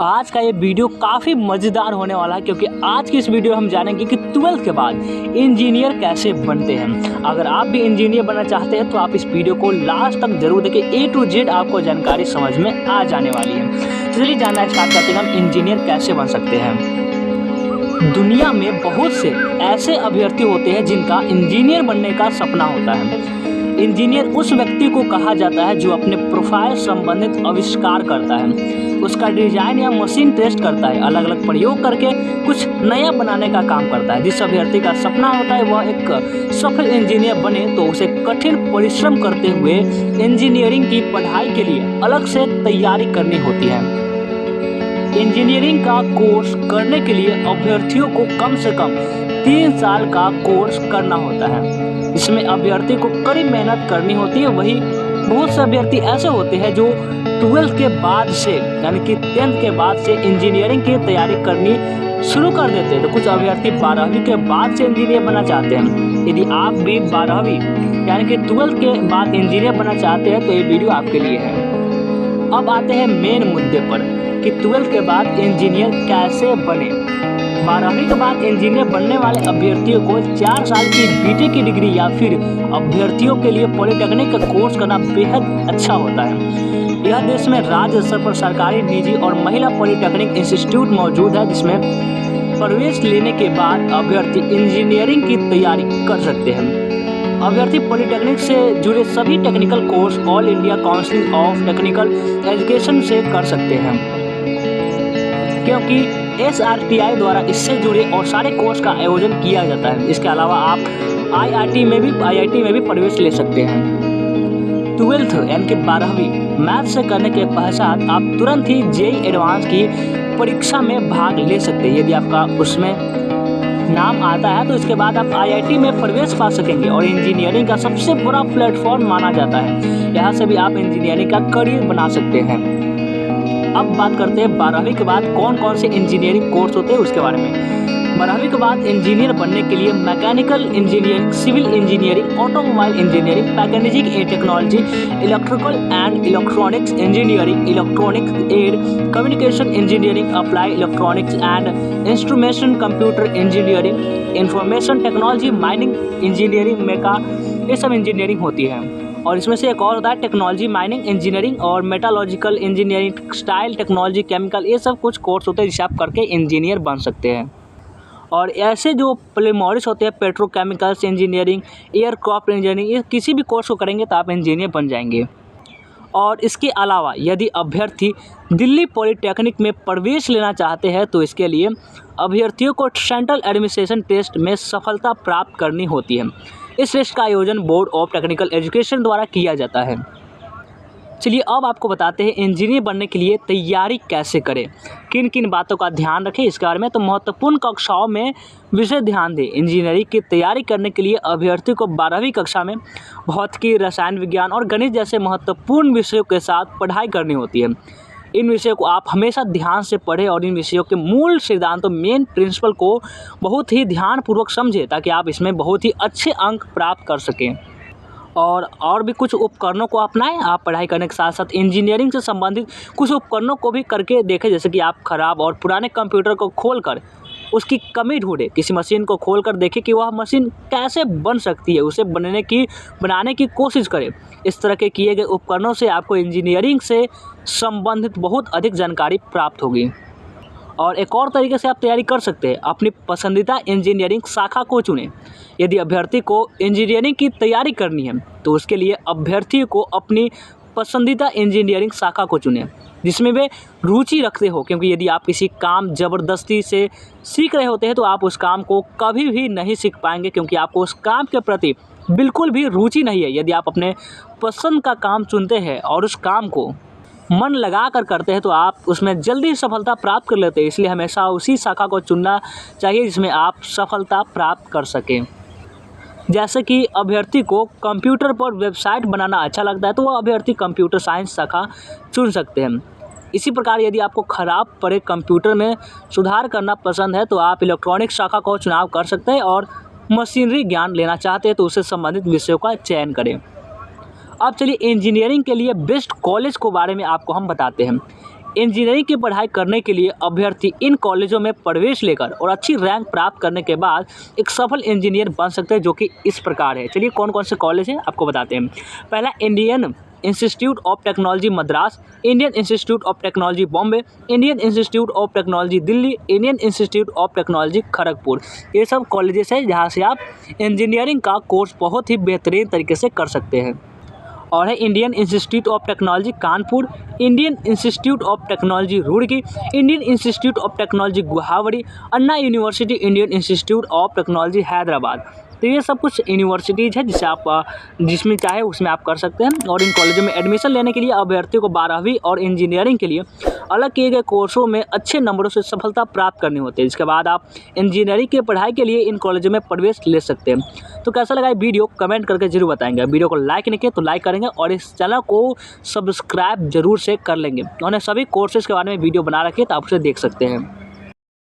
आज का ये वीडियो काफ़ी मज़ेदार होने वाला है क्योंकि आज की इस वीडियो में हम जानेंगे कि 12th के बाद इंजीनियर कैसे बनते हैं। अगर आप भी इंजीनियर बनना चाहते हैं तो आप इस वीडियो को लास्ट तक जरूर देखें। A to Z आपको जानकारी समझ में आ जाने वाली है। चलिए जानना स्टार्ट करते हैं हम इंजीनियर कैसे बन सकते हैं। दुनिया में बहुत से ऐसे अभ्यर्थी होते हैं जिनका इंजीनियर बनने का सपना होता है। इंजीनियर उस व्यक्ति को कहा जाता है जो अपने प्रोफाइल संबंधित आविष्कार करता है, उसका डिजाइन या मशीन टेस्ट करता है, अलग अलग प्रयोग करके कुछ नया बनाने का काम करता है। जिस अभ्यर्थी का सपना होता है वह एक सफल इंजीनियर बने तो उसे कठिन परिश्रम करते हुए इंजीनियरिंग की पढ़ाई के लिए अलग से तैयारी करनी होती है। इंजीनियरिंग का कोर्स करने के लिए अभ्यर्थियों को कम से कम 3 साल का कोर्स करना होता है। इसमें अभ्यर्थी को कड़ी मेहनत करनी होती है। वही बहुत से अभ्यर्थी ऐसे होते हैं जो 12th के बाद से यानी कि 10th के बाद से इंजीनियरिंग की तैयारी करनी शुरू कर देते हैं। तो कुछ अभ्यर्थी 12वीं के बाद से इंजीनियर बनना चाहते हैं। यदि आप भी 12वीं यानी कि 12th के बाद इंजीनियर बनना चाहते हैं तो ये वीडियो आपके लिए है। अब आते हैं मेन मुद्दे पर कि 12th के बाद इंजीनियर कैसे बने। 12वीं के बाद इंजीनियर बनने वाले अभ्यर्थियों को 4 साल की बीटेक की डिग्री या फिर अभ्यर्थियों के लिए पॉलिटेक्निक का कोर्स करना बेहद अच्छा होता है। यह देश में राज्य स्तर पर सरकारी, निजी और महिला पॉलिटेक्निक इंस्टीट्यूट मौजूद है जिसमें प्रवेश लेने के बाद अभ्यर्थी इंजीनियरिंग की तैयारी कर सकते हैं। अभ्यर्थी पॉलिटेक्निक से जुड़े सभी technical course all India council of technical education से कर सकते हैं क्योंकि SRTI द्वारा इससे जुड़े और सारे कोर्स का आयोजन किया जाता है। इसके अलावा आप IIT में भी प्रवेश ले सकते हैं। 12th यानी कि 12वीं मैथ से करने के पश्चात आप तुरंत ही JEE एडवांस की परीक्षा में भाग ले सकते हैं। यदि आपका उसमें नाम आता है तो इसके बाद आप IIT में प्रवेश पा सकेंगे और इंजीनियरिंग का सबसे बड़ा प्लेटफॉर्म माना जाता है। यहाँ से भी आप इंजीनियरिंग का करियर बना सकते हैं। अब बात करते हैं 12वीं के बाद कौन कौन से इंजीनियरिंग कोर्स होते हैं उसके बारे में। 12वीं के बाद इंजीनियर बनने के लिए mechanical engineering, civil engineering, automobile engineering, packaging and technology, electrical and electronics engineering, electronics and communication engineering, apply electronics and instrumentation, computer engineering, information technology, mining engineering, ये सब इंजीनियरिंग होती है। और इसमें से एक और होता है टेक्नोलॉजी माइनिंग इंजीनियरिंग और मेटालॉजिकल इंजीनियरिंग, टेक्सटाइल टेक्नोलॉजी, केमिकल, ये सब कुछ कोर्स होते हैं जिसे आप करके इंजीनियर बन सकते हैं। और ऐसे जो प्रीलिमिनरीज होते हैं पेट्रोकेमिकल्स इंजीनियरिंग, एयरक्राफ्ट इंजीनियरिंग, ये किसी भी कोर्स को करेंगे तो आप इंजीनियर बन जाएंगे। और इसके अलावा यदि अभ्यर्थी दिल्ली पॉलिटेक्निक में प्रवेश लेना चाहते हैं तो इसके लिए अभ्यर्थियों को सेंट्रल एडमिनिस्ट्रेशन टेस्ट में सफलता प्राप्त करनी होती है। इस टेस्ट का आयोजन बोर्ड ऑफ टेक्निकल एजुकेशन द्वारा किया जाता है। चलिए अब आपको बताते हैं इंजीनियर बनने के लिए तैयारी कैसे करें, किन किन बातों का ध्यान रखें इसके बारे में। तो महत्वपूर्ण कक्षाओं में विशेष ध्यान दें। इंजीनियरिंग की तैयारी करने के लिए अभ्यर्थी को 12वीं कक्षा में भौतिकी, रसायन विज्ञान और गणित जैसे महत्वपूर्ण विषयों के साथ पढ़ाई करनी होती है। इन विषयों को आप हमेशा ध्यान से पढ़ें और इन विषयों के मूल सिद्धांतों, मेन प्रिंसिपल को बहुत ही ध्यानपूर्वक समझें ताकि आप इसमें बहुत ही अच्छे अंक प्राप्त कर सकें। और भी कुछ उपकरणों को अपनाएं। आप पढ़ाई करने के साथ साथ इंजीनियरिंग से संबंधित कुछ उपकरणों को भी करके देखें, जैसे कि आप खराब और पुराने कंप्यूटर को खोलकर उसकी कमी ढूंढें। किसी मशीन को खोलकर देखें कि वह मशीन कैसे बन सकती है, उसे बनाने की कोशिश करें। इस तरह के किए गए उपकरणों से आपको इंजीनियरिंग से संबंधित बहुत अधिक जानकारी प्राप्त होगी। और एक और तरीके से आप तैयारी कर सकते हैं, अपनी पसंदीदा इंजीनियरिंग शाखा को चुनें। यदि अभ्यर्थी को इंजीनियरिंग की तैयारी करनी है तो उसके लिए अभ्यर्थी को अपनी पसंदीदा इंजीनियरिंग शाखा को चुनें जिसमें वे रुचि रखते हो, क्योंकि यदि आप किसी काम ज़बरदस्ती से सीख रहे होते हैं तो आप उस काम को कभी भी नहीं सीख पाएंगे क्योंकि आपको उस काम के प्रति बिल्कुल भी रुचि नहीं है। यदि आप अपने पसंद का काम चुनते हैं और उस काम को मन लगा कर करते हैं तो आप उसमें जल्दी सफलता प्राप्त कर लेते हैं। इसलिए हमेशा उसी शाखा को चुनना चाहिए जिसमें आप सफलता प्राप्त कर सकें। जैसे कि अभ्यर्थी को कंप्यूटर पर वेबसाइट बनाना अच्छा लगता है तो वह अभ्यर्थी कंप्यूटर साइंस शाखा चुन सकते हैं। इसी प्रकार यदि आपको खराब पड़े कंप्यूटर में सुधार करना पसंद है तो आप इलेक्ट्रॉनिक्स शाखा को चुनाव कर सकते हैं और मशीनरी ज्ञान लेना चाहते हैं तो उससे संबंधित विषयों का चयन करें। अब चलिए इंजीनियरिंग के लिए बेस्ट कॉलेज के बारे में आपको हम बताते हैं। इंजीनियरिंग की पढ़ाई करने के लिए अभ्यर्थी इन कॉलेजों में प्रवेश लेकर और अच्छी रैंक प्राप्त करने के बाद एक सफल इंजीनियर बन सकते हैं, जो कि इस प्रकार है। चलिए कौन कौन से कॉलेज हैं आपको बताते हैं। पहला, Indian institute of technology Madras, Indian institute of technology Bombay, Indian institute of technology Delhi, Indian institute of technology Kharagpur. ये सब कॉलेजेस हैं जहाँ से आप इंजीनियरिंग का कोर्स बहुत ही बेहतरीन तरीके से कर सकते हैं। और है Indian institute of technology Kanpur, Indian institute of technology Roorkee, Indian institute of technology Guwahati, Anna university, Indian institute of technology Hyderabad. तो ये सब कुछ यूनिवर्सिटीज़ है जिसे आप जिसमें चाहे उसमें आप कर सकते हैं। और इन कॉलेजों में एडमिशन लेने के लिए अभ्यर्थियों को 12वीं और इंजीनियरिंग के लिए अलग किए गए कोर्सों में अच्छे नंबरों से सफलता प्राप्त करनी होती है। इसके बाद आप इंजीनियरिंग की पढ़ाई के लिए इन कॉलेजों में प्रवेश ले सकते हैं। तो कैसा लगा ये वीडियो कमेंट करके जरूर बताएंगे। वीडियो को लाइक नहीं किया तो लाइक करेंगे और इस चैनल को सब्सक्राइब जरूर से कर लेंगे। उन्हें सभी कोर्सेज के बारे में वीडियो बना रखी है तो आप उसे देख सकते हैं।